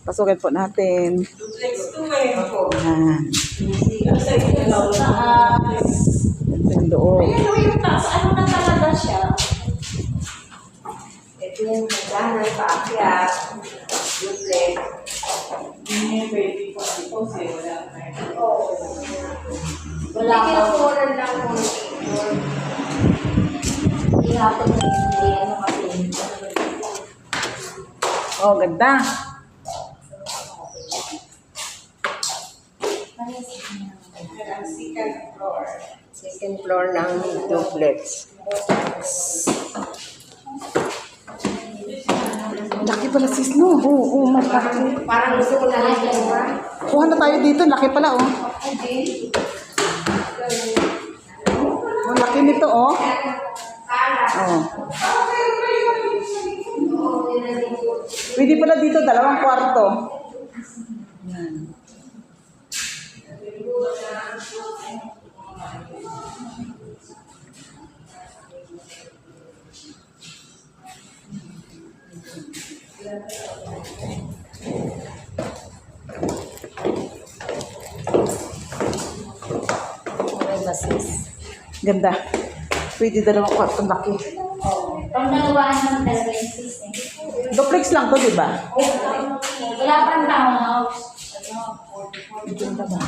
Pasukin po natin. Duplex 2 eh. Ayan. Ano sa inyo na Ito yung loob. Ayun, yung taas. Ano na talaga siya? Ito yung nagdahan, paakyat. Duplex. Hindi pwede po ito kasi wala tayo. Oo. Wala kinukunan lang mo. Hindi hapon na hindi ano kasi. Oh, ganda. Ang second floor. Second floor ng duplex. Laki pala sis, no? Oo, malaki. Parang gusto ko na lang yan, ba? Kuha na tayo dito. Laki pala, oh. Oh, laki nito, oh. Oh. Pwede pala dito, 2 kwarto. Yan. Okay ba, sis? Ganda. Pwede 2 kwarto, laki. Pag nagawahan ng talaga yung sis, eh. Duplex lang to, di ba? Wala pang townhouse. Ganda ba?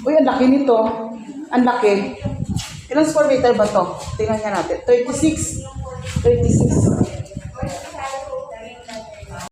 Uy, ang laki nito. Ang laki. Ilang square meter ba to? Tingnan nga natin. 36. 36.